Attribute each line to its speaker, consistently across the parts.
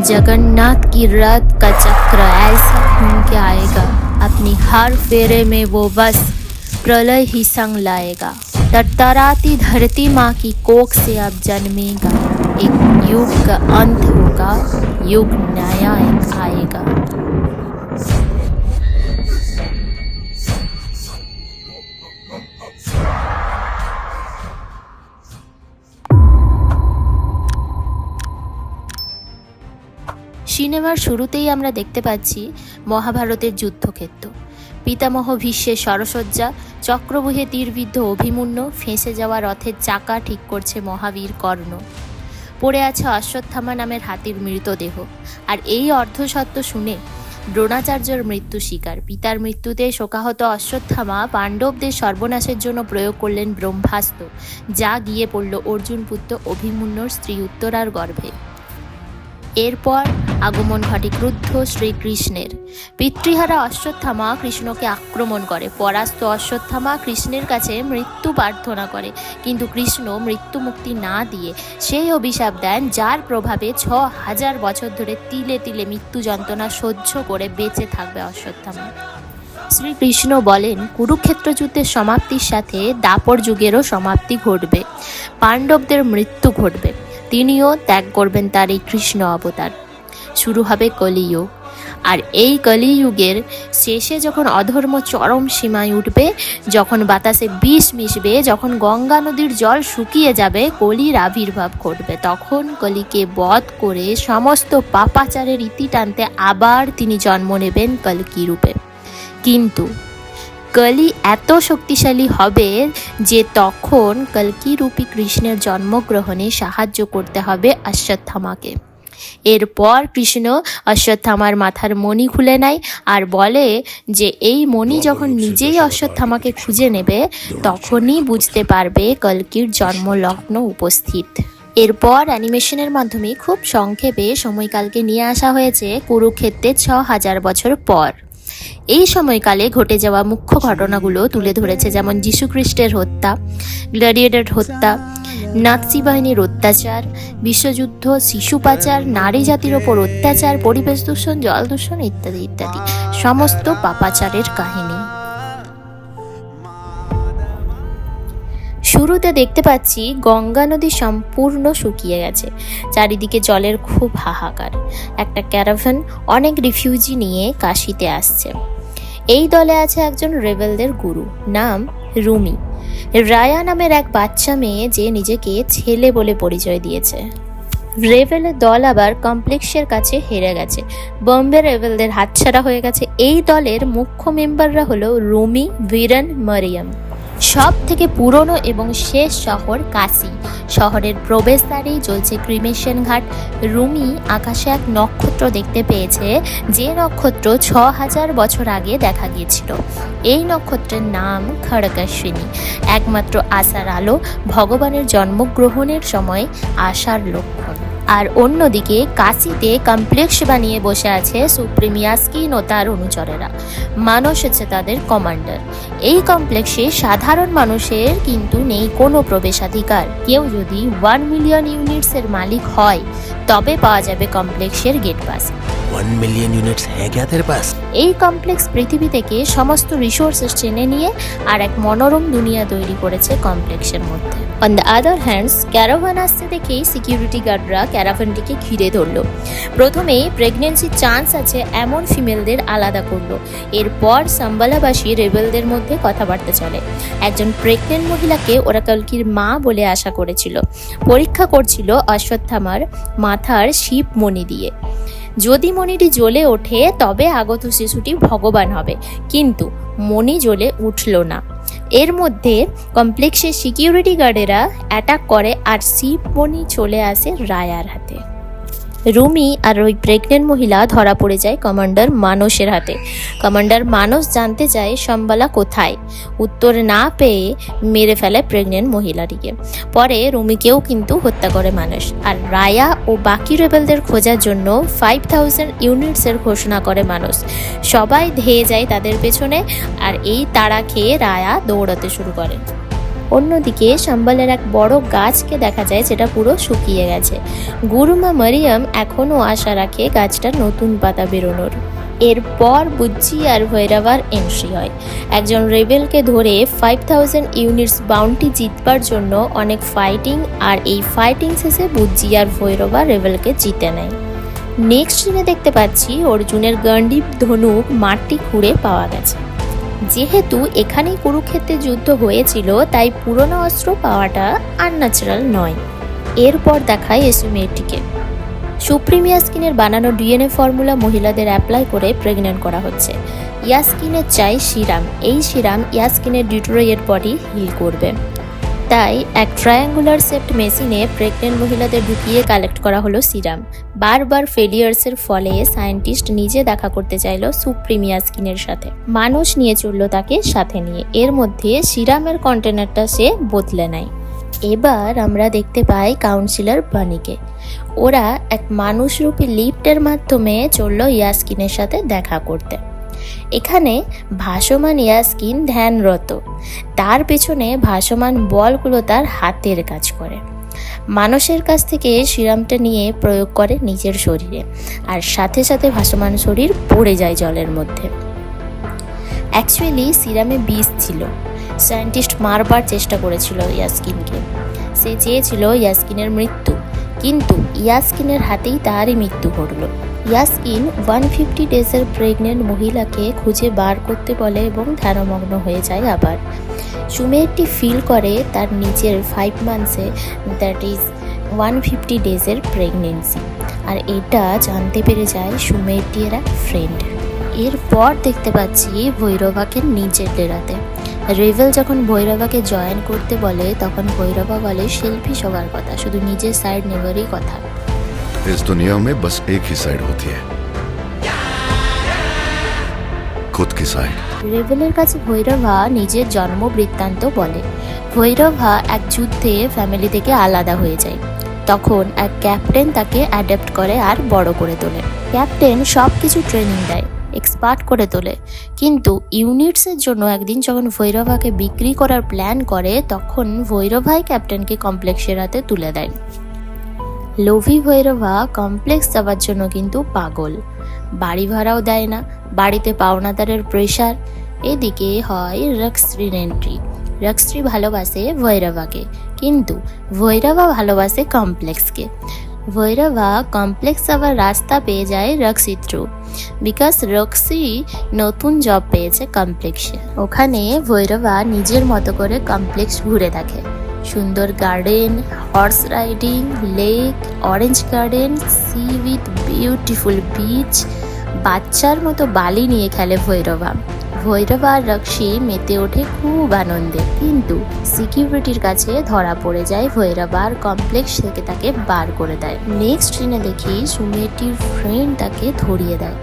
Speaker 1: जगन्नाथ की रथ का चक्र ऐसा घूम के आएगा, अपनी हर फेरे में वो बस प्रलय ही संग लाएगा। तरतराती धरती माँ की कोख से अब जन्मेगा, एक युग का अंत होगा, युग नया एक आएगा। সিনেমার শুরুতেই আমরা দেখতে পাচ্ছি মহাভারতের যুদ্ধক্ষেত্র। পিতামহ ভীষ্মের সরসজ্জা, চক্রবুহে তীরবিদ্ধ অভিমন্যু, ফেঁসে যাওয়া রথের চাকা ঠিক করছে মহাবীর কর্ণ। পড়ে আছে অশ্বত্থামা নামের হাতির মৃতদেহ। আর এই অর্ধসত্য শুনে দ্রোণাচার্যের মৃত্যু শিকার। পিতার মৃত্যুতে শোকাহত অশ্বত্থামা পাণ্ডবদের সর্বনাশের জন্য প্রয়োগ করলেন ব্রহ্মাস্ত্র, যা গিয়ে পড়ল অর্জুন পুত্র অভিমন্যুর স্ত্রী উত্তরার গর্ভে। এরপর আগমন ঘটে ক্রুদ্ধ শ্রীকৃষ্ণের। পিতৃহারা অশ্বত্থামা কৃষ্ণকে আক্রমণ করে। পরাস্ত অশ্বত্থামা কৃষ্ণের কাছে মৃত্যু প্রার্থনা করে, কিন্তু কৃষ্ণ মৃত্যু মুক্তি না দিয়ে সেই অভিশাপ দেন, যার প্রভাবে ৬০০০ বছর ধরে তিলে তিলে মৃত্যু যন্ত্রণা সহ্য করে বেঁচে থাকবে অশ্বত্থামা। শ্রীকৃষ্ণ বলেন, কুরুক্ষেত্র যুদ্ধের সমাপ্তির সাথে দাপর যুগেরও সমাপ্তি ঘটবে, পাণ্ডবদের মৃত্যু ঘটবে। তিনিও ত্যাগ করবেন তার এই কৃষ্ণ অবতার। শুরু হবে কলিযুগ। আর এই কলিযুগের শেষে যখন অধর্ম চরম সীমায় উঠবে, যখন বাতাসে বিষ মিশবে, যখন গঙ্গা নদীর জল শুকিয়ে যাবে, কলির আবির্ভাব ঘটবে। তখন কলিকে বধ করে সমস্ত পাপাচারের ইতি টানতে আবার তিনি জন্ম নেবেন কল্কি রূপে। কিন্তু কলি এত শক্তিশালী হবে যে তখন কল্কি রূপী কৃষ্ণের জন্মগ্রহণে সাহায্য করতে হবে অশ্বত্থামাকে। এরপর কৃষ্ণ অশ্বত্থামার মাথার মণি খুলে নেয় আর বলে যে এই মণি যখন নিজেই অশ্বত্থামাকে খুঁজে নেবে, তখনই বুঝতে পারবে কল্কির জন্মলগ্ন উপস্থিত। এরপর অ্যানিমেশনের মাধ্যমে খুব সংক্ষেপে সময়কালকে নিয়ে আসা হয়েছে কুরুক্ষেত্রে ৬০০০ বছর পর। এই সময়কালে ঘটে যাওয়া মুখ্য ঘটনাগুলো তুলে ধরেছে, যেমন যীশুখ্রিস্টের হত্যা, গ্ল্যাডিয়েটর হত্যা, নাৎসি বাহিনীর অত্যাচার, বিশ্বযুদ্ধ, শিশু পাচার, নারী জাতির ওপর অত্যাচার, পরিবেশ দূষণ, জল দূষণ ইত্যাদি ইত্যাদি সমস্ত পাপাচারের কাহিনী। শুরুতে দেখতে পাচ্ছি গঙ্গা নদী সম্পূর্ণ শুকিয়ে গেছে, চারিদিকে জলের খুব হাহাকার। একটা ক্যারাভান অনেক রিফিউজি নিয়ে কাশিতে আসছে। এই দলে আছে একজন রেবেলদের গুরু, নাম রুমি। রায়া নামের এক বাচ্চা মেয়ে, যে নিজেকে ছেলে বলে পরিচয় দিয়েছে। রেবেলের দল আবার কমপ্লেক্সের কাছে হেরে গেছে, বম্বে রেবেলদের হাতছাড়া হয়ে গেছে। এই দলের মুখ্য মেম্বাররা হলো রুমি, বীরন, মরিয়ম। সব থেকে পুরনো এবং শেষ শহর কাশী। শহরের প্রবেশদ্বারেই চলছে ক্রিমেশন ঘাট। রুমি আকাশে এক নক্ষত্র দেখতে পেয়েছে, যে নক্ষত্র ৬০০০ বছর আগে দেখা গিয়েছিল। এই নক্ষত্রের নাম খড়গশ্বিনী। একমাত্র আশার আলো, ভগবানের জন্মগ্রহণের সময় আশার লক্ষণ। আর অন্যদিকে কাশীতে কমপ্লেক্স বানিয়ে বসে আছে সুপ্রিমিয়াস্কিন ও তার অনুচরেরা। মানস হচ্ছে তাদের কমান্ডার। এই কমপ্লেক্সে সাধারণ মানুষের কিন্তু নেই কোনো প্রবেশাধিকার। কেউ যদি 1 মিলিয়ন ইউনিটসের মালিক হয়, তবে পাওয়া যাবে কমপ্লেক্সের গেট পাস।
Speaker 2: 1 মিলিয়ন ইউনিটস হ্যাঁ क्या तेरे पास?
Speaker 1: এই কমপ্লেক্স পৃথিবী থেকে সমস্ত রিসোর্সেস টেনে নিয়ে আর এক মনোরম দুনিয়া তৈরি করেছে কমপ্লেক্সের মধ্যে। On the other hands, caravan আসতে দেখেই সিকিউরিটি গার্ডরা ক্যারাভানটিকে ঘিরে ধরলো। প্রথমেই প্রেগনেন্সির চান্স আছে এমন ফিমেলদের আলাদা করলো। এরপর সাম্বালাবাসী রেবেলদের মধ্যে কথাবার্তা চলে। একজন প্রেগনেন্ট মহিলাকে ওরা কল্কির মা বলে আশা করেছিল। পরীক্ষা করছিল অশ্বত্থামার মাথার শিব মণি দিয়ে। যদি মণিটি জ্বলে ওঠে, তবে আগত শিশুটি ভগবান হবে, কিন্তু মণি জ্বলে উঠল না। এর মধ্যে কমপ্লেক্সের সিকিউরিটি গার্ডেরা অ্যাটাক করে আর শিব মণি চলে আসে রায়ার হাতে। রুমি আর ওই প্রেগনেন্ট মহিলা ধরা পড়ে যায় কমান্ডার মানসের হাতে। কমান্ডার মানস জানতে চায় সম্বালা কোথায়। উত্তর না পেয়ে মেরে ফেলে প্রেগনেন্ট মহিলাটিকে। পরে রুমিকেও কিন্তু হত্যা করে মানস। আর রায়া ও বাকি রেবেলদের খোঁজার জন্য 5000 ইউনিটসের ঘোষণা করে মানস। সবাই ধেয়ে যায় তাদের পেছনে, আর এই তাড়া খেয়ে রায়া দৌড়াতে শুরু করে। অন্যদিকে সম্বলের এক বড় গাছকে দেখা যায় যেটা পুরো শুকিয়ে গেছে। গুরুমা মারিয়াম এখনও আশা রাখে গাছটার নতুন পাতা বেরোনোর। এরপর বুজ্জি আর ভৈরবার এন্ট্রি হয়। একজন রেবেলকে ধরে 5000 ইউনিটস বাউন্টি জিতবার জন্য অনেক ফাইটিং, আর এই ফাইটিং শেষে বুজ্জি আর ভৈরবা রেবেলকে জিতে নেয়। নেক্সট সিনে দেখতে পাচ্ছি অর্জুনের গান্ডীব ধনুক মাটি খুঁড়ে পাওয়া গেছে। যেহেতু এখানেই কুরুক্ষেত্রে যুদ্ধ হয়েছিল, তাই পুরনো অস্ত্র পাওয়াটা আনন্যাচারাল নয়। এরপর দেখায় এসুমেটিকে। সুপ্রিম ইয়াস্কিনের বানানো ডিএনএ ফর্মুলা মহিলাদের অ্যাপ্লাই করে প্রেগনেন্ট করা হচ্ছে। ইয়াস্কিনের চাই সিরাম। এই সিরাম ইয়াস্কিনের ডিটোরিয়েট বডি হিল করবে। তাই এক ট্রায়াঙ্গুলার শেপড মেশিনে প্রেগনেন্ট মহিলাদের ঢুকিয়ে কালেক্ট করা হলো সিরাম। বারবার ফেলিয়ার্সের ফলে সায়েন্টিস্ট নিজে দেখা করতে চাইল সুপ্রিম ইয়াস্কিনের সাথে। মানুষ নিয়ে চলল তাকে সাথে নিয়ে। এর মধ্যে সিরামের কন্টেনারটা সে বদলে নেয়। এবার আমরা দেখতে পাই কাউন্সিলর বানিকে। ওরা এক মানুষরূপী লিফটের মাধ্যমে চলল ইয়াস্কিনের সাথে দেখা করতে। এখানে ভাসমান ইয়াস্কিন ধ্যানরত। তার পেছনে ভাসমান বলগুলো তার হাতের কাজ করে। মানুষের কাছ থেকে সিরামটা নিয়ে প্রয়োগ করে নিজের শরীরে, আর সাথে সাথে ভাসমান শরীর পড়ে যায় জলের মধ্যে। অ্যাকচুয়ালি সিরামে বিষ ছিল। সায়েন্টিস্ট মারবার চেষ্টা করেছিল ইয়াস্কিনকে। সে চেয়েছিল ইয়াস্কিনের মৃত্যু, কিন্তু ইয়াস্কিনের হাতেই তারই মৃত্যু ঘটল। ইয়াস্কিন 150 ডেজের প্রেগনেন্ট মহিলাকে খুঁজে বার করতে বলে এবং ধ্যানমগ্ন হয়ে যায় আবার। সুমেটটি ফিল করে তার নিজের 5 মান্থসে, দ্যাট ইজ 150 ডেজের প্রেগনেন্সি, আর এটা জানতে পেরে যায় সুমেটটি এর এক ফ্রেন্ড। এরপর দেখতে পাচ্ছি ভৈরবাকে নিজের ডেরাতে। রেভেল যখন ভৈরবাকে জয়েন করতে বলে, তখন ভৈরবা বলে সেলফিশ হওয়ার কথা, শুধু নিজের সাইড নেবারই কথা।
Speaker 3: इस दुनिया में बस एक ही साइड होती है, खुद की साइड।
Speaker 1: রেভেলের কাছে ভৈরবা নিজের জন্ম বৃত্তান্ত বলে। ভৈরবা এক যুদ্ধে ফ্যামিলি থেকে আলাদা হয়ে যায়। তখন এক ক্যাপ্টেন তাকে অ্যাডাপ্ট করে আর বড় করে তোলে। ক্যাপ্টেন সব কিছু ট্রেনিং দেয়, এক্সপার্ট করে তোলে। কিন্তু ইউনিটসের জন্য একদিন যখন ভৈরবাকে বিক্রি করার প্ল্যান করে, তখন ভৈরবাই ক্যাপ্টেনকে কমপ্লেক্সের হাতে তুলে দেয়। লোভী ভৈরবা কমপ্লেক্স যাওয়ার জন্য কিন্তু পাগল। বাড়ি ভাড়াও দেয় না, বাড়িতে পাওনাদারের প্রেশার। এদিকে হয় রক্সশ্রীর এন্ট্রি। রক্সশ্রী ভালোবাসে ভৈরবাকে, কিন্তু ভৈরবা ভালোবাসে কমপ্লেক্সকে। ভৈরবা কমপ্লেক্স যাওয়ার রাস্তা পেয়ে যায় রক্সি থ্রু, বিকজ রক্সি নতুন জব পেয়েছে কমপ্লেক্সে। ওখানে ভৈরবা নিজের মতো করে কমপ্লেক্স ঘুরে দেখে। সুন্দর garden, horse riding, lake, orange garden, sea with beautiful beach. বাচ্চার মতো বালি নিয়ে খেলে ভৈরবা। ভৈরবা আর রক্সি মেতে ওঠে খুব আনন্দে, কিন্তু সিকিউরিটির কাছে ধরা পড়ে যায় ভৈরবা, আর কমপ্লেক্স থেকে তাকে বার করে দেয়। নেক্সট সিনে দেখি সুমেটির ফ্রেন্ড তাকে ধরিয়ে দেয়।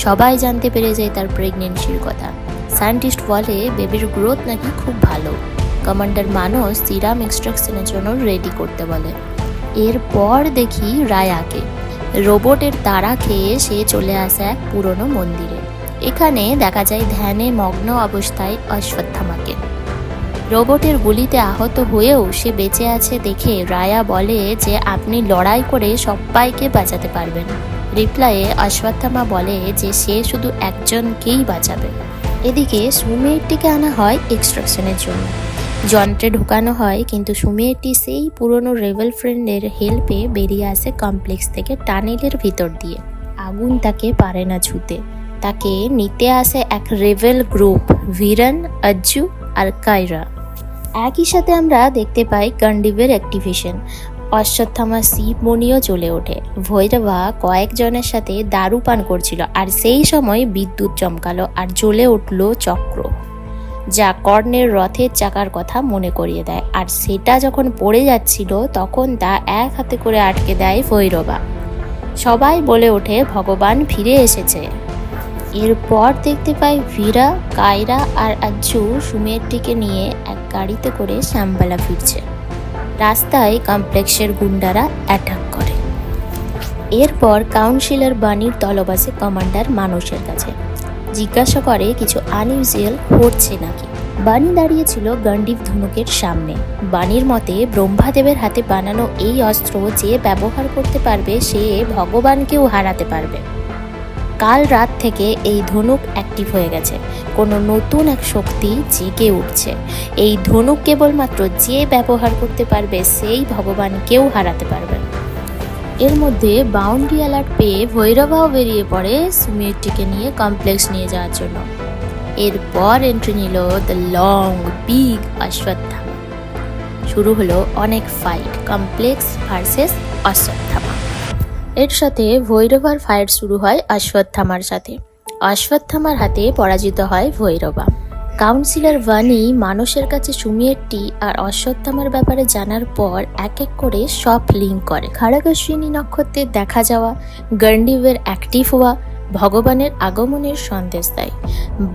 Speaker 1: সবাই জানতে পেরে যায় তার প্রেগনেন্সির কথা। সায়েন্টিস্ট বলে বেবির গ্রোথ নাকি খুব ভালো। কমান্ডার মানস সিরাম এক্সট্রাকশনের জন্য রেডি করতে বলে। এরপর দেখি রায়াকে। রোবটের তাড়া খেয়ে সে চলে আসে এক পুরনো মন্দিরে। এখানে দেখা যায় ধ্যানে মগ্ন অবস্থায় অশ্বত্থামাকে। রোবটের গুলিতে আহত হয়েও সে বেঁচে আছে দেখে রায়া বলে যে আপনি লড়াই করে সবাইকে বাঁচাতে পারবেন। রিপ্লাইয়ে অশ্বত্থামা বলে যে সে শুধু একজনকেই বাঁচাবে। এদিকে সুমেটটিকে আনা হয় এক্সট্রাকশনের জন্য। যন্ত্রে ঢুকানো হয়, কিন্তু সুমেটটি সেই পুরনো রেভেল ফ্রেন্ডের হেল্পে বেরিয়ে আসে কমপ্লেক্স থেকে টানেলের ভিতর দিয়ে। আগুন তাকে পারে না ছুতে। তাকে নিতে আসে এক রেভেল গ্রুপ, ভিরান, আজ্জু আর কায়রা। একই সাথে আমরা দেখতে পাই গান্ডিবের অ্যাক্টিভেশন। অশ্বত্থামা শিবমণিও চলে ওঠে। ভৈরবা কয়েকজনের সাথে দারু পান করছিল, আর সেই সময় বিদ্যুৎ চমকালো আর জ্বলে উঠল চক্র, যা কর্ণের রথের চাকার কথা মনে করিয়ে দেয়। আর সেটা যখন পড়ে যাচ্ছিল, তখন তা এক হাতে করে আটকে দেয় ভৈরবা। সবাই বলে ওঠে ভগবান ফিরে এসেছে। এরপর দেখতে পাই ভীরা, কায়রা আর আজ্জু সুমেটটিকে নিয়ে এক গাড়িতে করে শ্যামবালা ফিরছে। রাস্তায় কমপ্লেক্সের গুন্ডারা অ্যাটাক করে। এরপর কাউন্সিলর বানির তলবাসে কমান্ডার মানসের কাছে। জিজ্ঞাসা করে কিছু আনইউজুয়াল ঘটছে নাকি। বাণী দাঁড়িয়েছিল গান্ডীব ধনুকের সামনে। বাণীর মতে ব্রহ্মাদেবের হাতে বানানো এই অস্ত্র যে ব্যবহার করতে পারবে সে ভগবানকেও হারাতে পারবে। কাল রাত থেকে এই ধনুক অ্যাক্টিভ হয়ে গেছে, কোনো নতুন এক শক্তি জেগে উঠছে। এই ধনুক কেবলমাত্র যে ব্যবহার করতে পারবে সেই ভগবানকেও হারাতে পারবে। এর মধ্যে বাউন্ডারি অ্যালার্ট পেয়ে ভৈরবাও বেরিয়ে পড়ে সুমিরটিকে নিয়ে কমপ্লেক্স নিয়ে যাওয়ার জন্য। এরপর এন্ট্রি নিল দ্য লং বিগ অশ্বত্থামা। শুরু হলো অনেক ফাইট, কমপ্লেক্স ভার্সেস অশ্বত্থামা। এর সাথে ভৈরবার ফাইট শুরু হয় অশ্বত্থামার সাথে। অশ্বত্থামার হাতে পরাজিত হয় ভৈরবা। কাউন্সিলর ভানি মানুষের কাছে সুমিয়েরটি আর অশ্বত্থামার ব্যাপারে জানার পর এক এক করে সব লিঙ্ক করে। খাড়াগশ্বিনী নক্ষত্রের দেখা যাওয়া, গান্ডীবের অ্যাক্টিভ হওয়া, ভগবানের আগমনের সন্দেশ দেয়।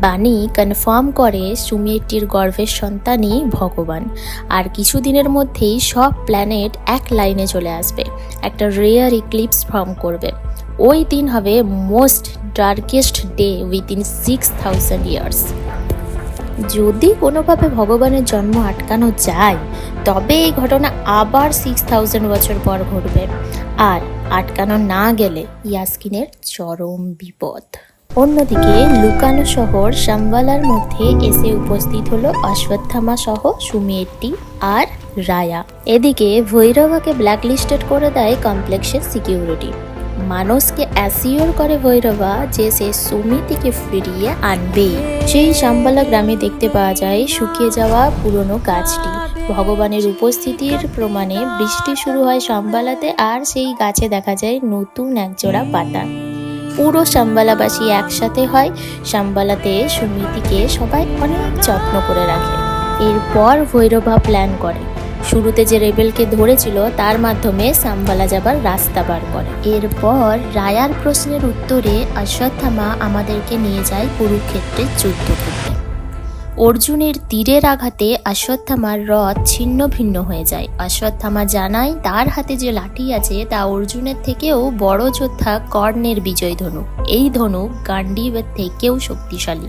Speaker 1: বাণী কনফার্ম করে সুমিয়েরটির গর্ভের সন্তানই ভগবান। আর কিছুদিনের মধ্যেই সব প্ল্যানেট এক লাইনে চলে আসবে, একটা রেয়ার ইক্লিপস ফর্ম করবে। ওই দিন হবে most darkest day within 6000 years. যদি কোনোভাবে ভগবানের জন্ম আটকানো যায় তবে এই ঘটনা আবার 6000 বছর পর ঘটবে। আর আটকানো না গেলে ইয়াস্কিনের চরম বিপদ। অন্যদিকে লুকানো শহর শাম্বালার মধ্যে এসে উপস্থিত হলো অশ্বত্থামা সহ সুমিয়েরটি আর রায়া। এদিকে ভৈরবাকে ব্ল্যাকলিস্টেড করে দেয় কমপ্লেক্সের সিকিউরিটি। মানুষকে অ্যাসিওর করে ভৈরবা যে সে সুমিতিকে ফিরিয়ে আনবে। সেই শাম্বালা গ্রামে দেখতে পাওয়া যায় শুকিয়ে যাওয়া পুরনো গাছটি। ভগবানের উপস্থিতির প্রমাণে বৃষ্টি শুরু হয় শাম্বালাতে, আর সেই গাছে দেখা যায় নতুন একজোড়া পাতা। পুরো শাম্বালাবাসী একসাথে হয়। শাম্বালাতে সুমিতিকে সবাই অনেক যত্ন করে রাখে। এরপর ভৈরবা প্ল্যান করে, শুরুতে যে রেবেলকে ধরেছিল তার মাধ্যমে শাম্বালা যাবার রাস্তা বার করে। এরপর রায়ার প্রশ্নের উত্তরে অশ্বত্থামা আমাদেরকে নিয়ে যায় কুরুক্ষেত্রের যুদ্ধক্ষেত্রে। অর্জুনের তীরের আঘাতে অশ্বত্থামার রথ ছিন্ন ভিন্ন হয়ে যায়। অশ্বত্থামা জানায় তার হাতে যে লাঠি আছে তা অর্জুনের থেকেও বড় যোদ্ধা কর্ণের বিজয় ধনুক। এই ধনুক গান্ডীবের থেকেও শক্তিশালী।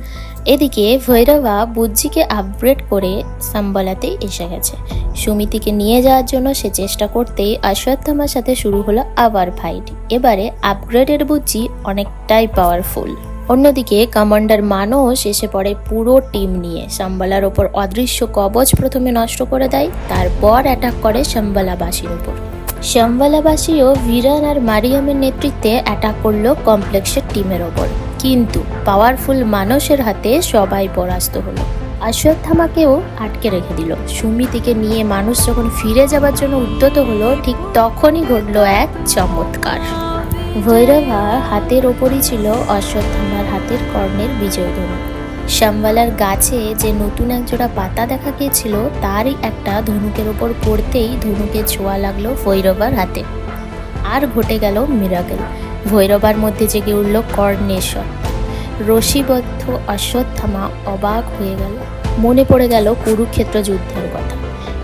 Speaker 1: এদিকে ভৈরবা বুজ্জিকে আপগ্রেড করে শাম্বালাতে এসে গেছে। সুমিতিকে নিয়ে যাওয়ার জন্য সে চেষ্টা করতেই অশ্বত্থামার সাথে শুরু হলো আবার ফাইট। এবারে আপগ্রেডের বুজ্জি অনেকটাই পাওয়ারফুল। অন্যদিকে কমান্ডার মানস এসে পড়ে পুরো টিম নিয়ে। শাম্বালার ওপর অদৃশ্য কবচ প্রথমে নষ্ট করে দেয়, তারপর অ্যাটাক করে শাম্বালাবাসীর উপর। শাম্বালাবাসীও ভিরান আর মারিয়ামের নেতৃত্বে অ্যাটাক করলো কমপ্লেক্সের টিমের ওপর, কিন্তু পাওয়ারফুল মানসের হাতে সবাই পরাস্ত হলো। অশ্বত্থামাকেও আটকে রেখে দিল। সুমিতিকে নিয়ে মানুষ যখন ফিরে যাবার জন্য উদ্যত হলো, ঠিক তখনই ঘটলো এক চমৎকার। ভৈরবা হাতের ওপরই ছিল অশ্বত্থামার হাতের কর্ণের বিজয় ধনুক। শাম্বালার গাছে যে নতুন একজোড়া পাতা দেখা গিয়েছিল তারই একটা ধনুকের ওপর পড়তেই ধনুকের ছোঁয়া লাগলো ভৈরবার হাতে। আর ঘটে গেল মিরাকেল। ভৈরবার মধ্যে জেগে উঠল কর্ণের সত্তা। রশিবদ্ধ অশ্বত্থামা অবাক হয়ে গেল। মনে পড়ে গেল কুরুক্ষেত্র যুদ্ধের কথা,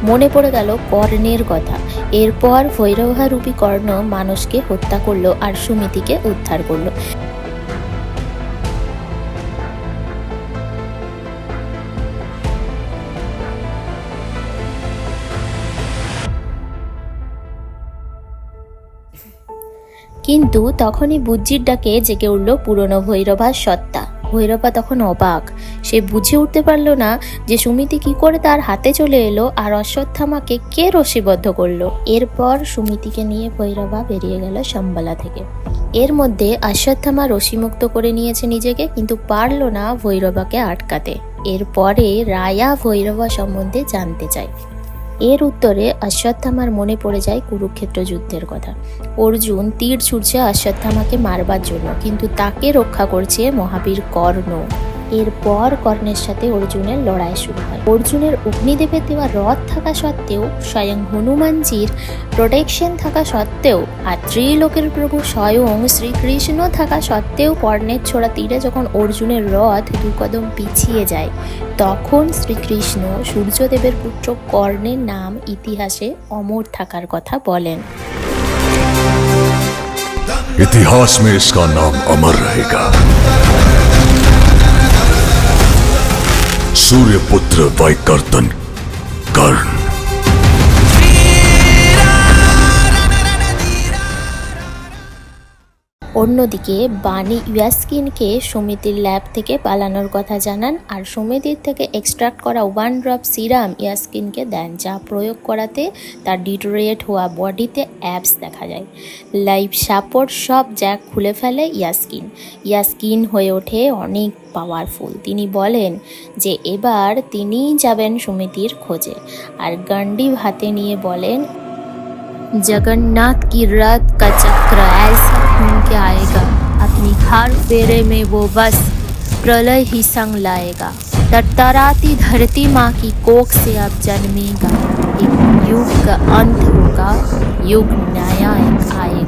Speaker 1: মনে পড়ে গেল কর্ণের কথা। এরপর ভৈরবারূপী কর্ণ মানুষকে হত্যা করলো আর সুমিতিকে উদ্ধার করলো। কিন্তু তখনই বুজ্জির ডাকে জেগে উঠল পুরনো ভৈরবার সত্তা। ভৈরবা তখন অবাক। সে বুঝে উঠতে পারলো না যে সুমিতি কি করে তার হাতে চলে এলো আর অশ্বত্থামাকে কে রশিবদ্ধ করলো। এরপর সুমিতিকে নিয়ে ভৈরবা বেরিয়ে গেল শাম্বালা থেকে। এর মধ্যে অশ্বত্থামা রশিমুক্ত করে নিয়েছে নিজেকে, কিন্তু পারল না ভৈরবাকে আটকাতে। এরপরে রায়া ভৈরবা সম্বন্ধে জানতে চায়। এর উত্তরে অশ্বত্থামার মনে পড়ে যায় কুরুক্ষেত্র যুদ্ধের কথা। অর্জুন তীর ছুড়ছে অশ্বত্থামাকে মারবার জন্য, কিন্তু তাকে রক্ষা করছে মহাবীর কর্ণ। এরপর কর্ণের সাথে অর্জুনের লড়াই শুরু হয়। অর্জুনের অগ্নিদেবের দেওয়া রথ থাকা সত্ত্বেও, স্বয়ং হনুমানজির প্রোটেকশন থাকা সত্ত্বেও, আর ত্রিলোকের প্রভু স্বয়ং শ্রীকৃষ্ণ থাকা সত্ত্বেও কর্ণের ছোড়া তীরে যখন অর্জুনের রথ দু কদম পিছিয়ে যায়, তখন শ্রীকৃষ্ণ সূর্যদেবের পুত্র কর্ণের নাম ইতিহাসে অমর থাকার কথা বলেন।
Speaker 3: इतिहास में इसका नाम अमर रहेगा। सूर्यपुत्र वैकर्तन कर्ण।
Speaker 1: অন্যদিকে বাণী ইয়াস্কিনকে সুমিতির ল্যাব থেকে পালানোর কথা জানান আর সুমিতির থেকে এক্সট্রাক্ট করা 1 ড্রপ সিরাম ইয়াস্কিনকে দেন, যা প্রয়োগ করাতে তার ডিটোরিয়েট হওয়া বডিতে অ্যাবস দেখা যায়। লাইভ সাপোর্ট সব জ্যাক খুলে ফেলে ইয়াস্কিন হয়ে ওঠে অনেক পাওয়ারফুল। তিনি বলেন যে এবার তিনিই যাবেন সুমিতির খোঁজে আর গান্ডিব হাতে নিয়ে বলেন, जगन्नाथ की रात का चक्र ऐसा घूम के आएगा, अपनी हर फेरे में वो बस प्रलय ही संग लाएगा। तरतराती धरती माँ की कोख से अब जन्मेगा, एक युग का अंत होगा, युग नया एक आएगा।